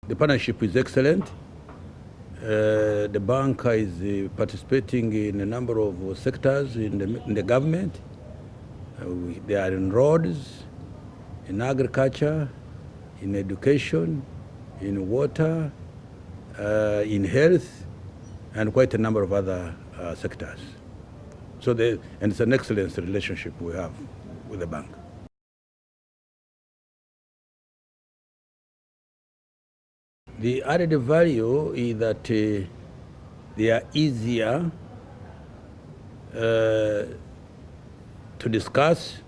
The partnership is excellent. The bank is participating in a number of sectors in the government. They are in roads, in agriculture, in education, in water, in health, and quite a number of other sectors. And it's an excellent relationship we have with the bank. The added value is that they are easier to discuss.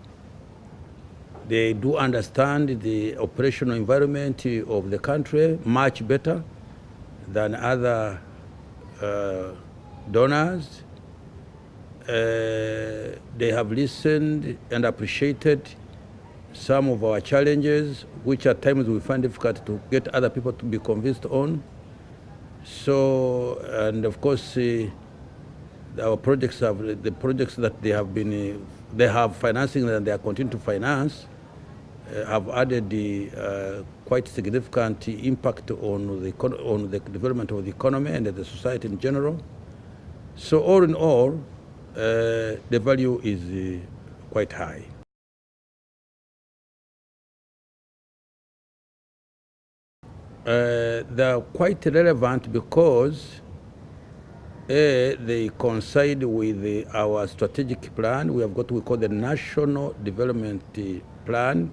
They do understand the operational environment of the country much better than other donors. They have listened and appreciated some of our challenges, which at times we find difficult to get other people to be convinced on. So, and of course, our projects the projects that they have financing and they are continuing to finance have added quite significant impact on the development of the economy and the society in general. So all in all, the value is quite high. They're quite relevant because they coincide with our strategic plan. We have got what we call the National Development Plan,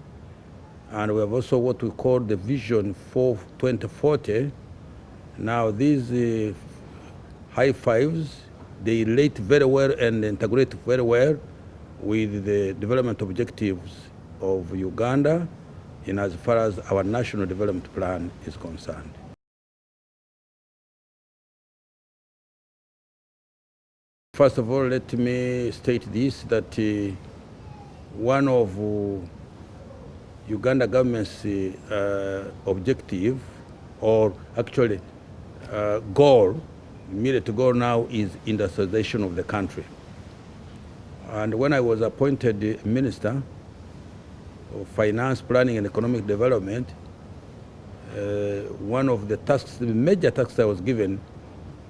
and we have also what we call the Vision for 2040. Now these high fives, they relate very well and integrate very well with the development objectives of Uganda in as far as our national development plan is concerned. First of all, let me state this, that one of Uganda government's objective, or actually goal, immediate goal now, is industrialization of the country. And when I was appointed Minister of Finance, Planning and Economic Development, one of the tasks, the major tasks I was given,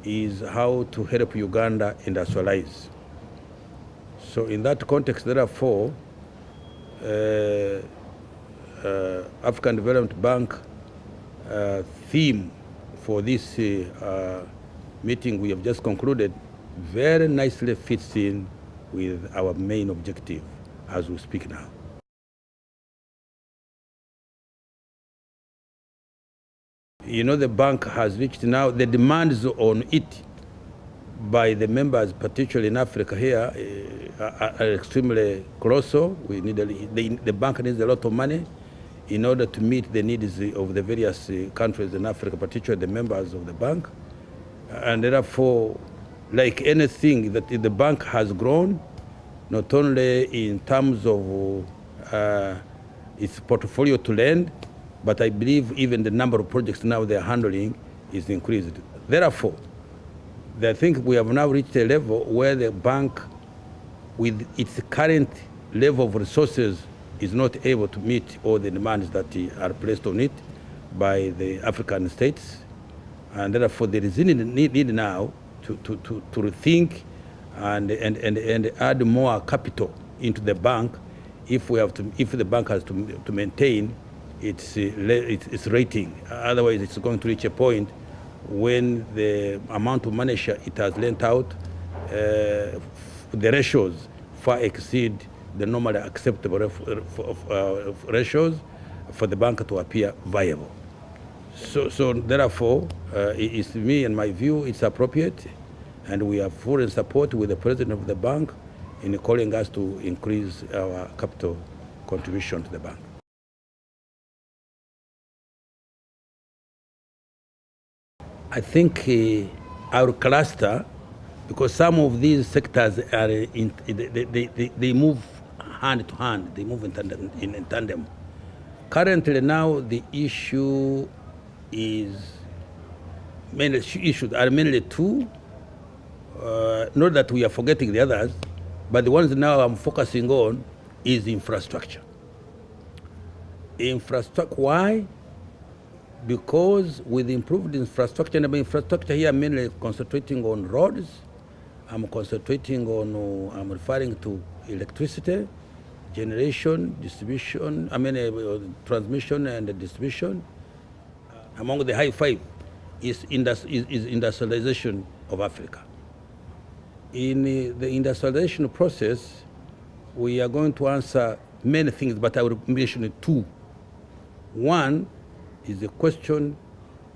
is how to help Uganda industrialize. So in that context, therefore, African Development Bank theme for this meeting we have just concluded very nicely fits in with our main objective as we speak now. You know, the bank has reached now, the demands on it by the members, particularly in Africa here, are extremely colossal. The bank needs a lot of money in order to meet the needs of the various countries in Africa, particularly the members of the bank. And therefore, like anything, that the bank has grown, not only in terms of its portfolio to lend, but I believe even the number of projects now they're handling is increased. Therefore, I think we have now reached a level where the bank, with its current level of resources, is not able to meet all the demands that are placed on it by the African states. And therefore, there is need now to rethink and add more capital into the bank if the bank has to maintain its rating. Otherwise, it's going to reach a point when the amount of money it has lent out, the ratios far exceed the normally acceptable ratios for the bank to appear viable. So therefore, it's me and my view, it's appropriate, and we have full support with the president of the bank in calling us to increase our capital contribution to the bank. I think our cluster, because some of these sectors are they move hand to hand, they move in tandem. Currently now the issue is mainly two. Not that we are forgetting the others, but the ones now I'm focusing on is infrastructure. Why? because with improved infrastructure, and infrastructure here I'm mainly concentrating on roads, I'm concentrating on, I'm referring to electricity, generation, distribution, transmission and distribution. Among the high five is industrialization of Africa. In the industrialization process, we are going to answer many things, but I will mention two. One is the question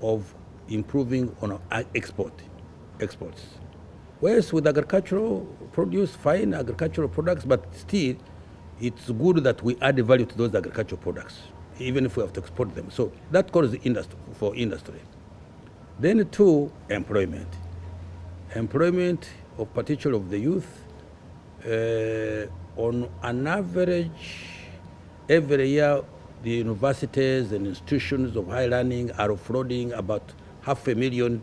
of improving on our exports. Whereas with agricultural produce, fine agricultural products, but still it's good that we add value to those agricultural products, even if we have to export them. So that calls the industry for industry. Then two, employment. Employment of particularly of the youth. On an average, every year the universities and institutions of higher learning are offloading about 500,000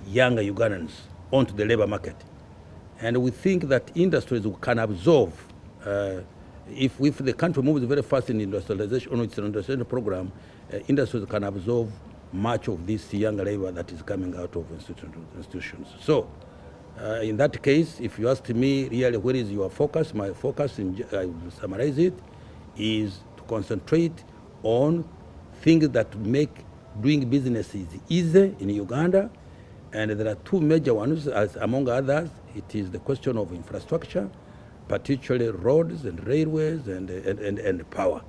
younger Ugandans onto the labor market. And we think that industries can absorb, if the country moves very fast in industrialization, on its industrialization program, industries can absorb much of this young labor that is coming out of institutions. So, in that case, if you ask me really where is your focus, my focus, I will summarize it, is to concentrate on things that make doing business easy in Uganda. And there are two major ones, as among others. It is the question of infrastructure, particularly roads and railways and power.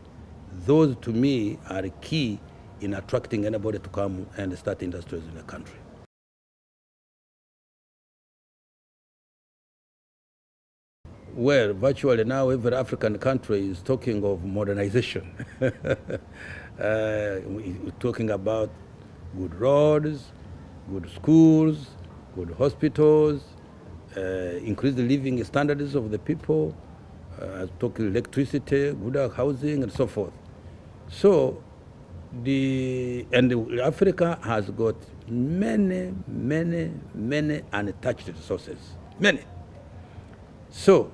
Those, to me, are key in attracting anybody to come and start industries in the country. Well, virtually now every African country is talking of modernization. We're talking about good roads, good schools, good hospitals, increase the living standards of the people, talking electricity, good housing, and so forth. So, Africa has got many untouched resources, many. So,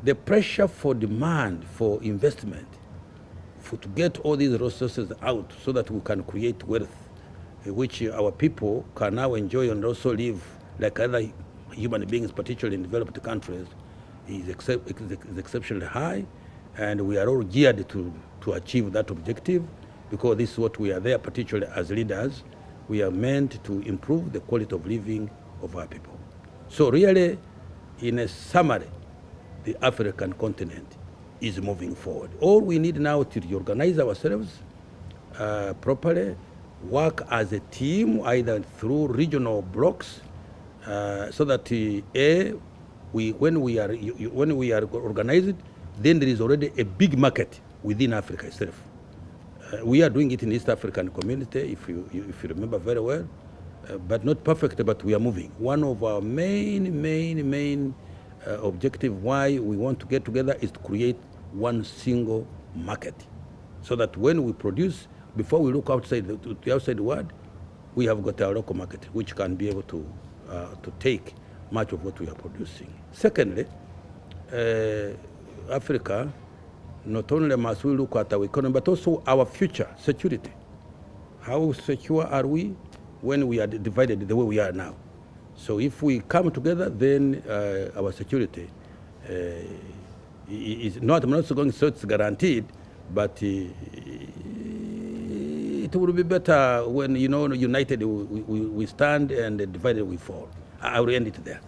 the pressure for demand for investment, to get all these resources out so that we can create wealth, which our people can now enjoy and also live like other human beings, particularly in developed countries, is exceptionally high, and we are all geared to achieve that objective, because this is what we are there, particularly as leaders. We are meant to improve the quality of living of our people. So really, in a summary, the African continent is moving forward. All we need now to reorganize ourselves properly, work as a team, either through regional blocks, so that when we are organized, then there is already a big market within Africa itself. We are doing it in East African community, if you remember very well, but not perfect, but we are moving. One of our main objective why we want to get together is to create one single market, so that when we produce, before we look outside to the outside world, we have got our local market, which can be able to take much of what we are producing. Secondly, Africa, not only must we look at our economy, but also our future security. How secure are we when we are divided the way we are now? So if we come together, then our security is not, I'm not going to say it's guaranteed, but it will be better when, united we stand and divided we fall. I will end it there.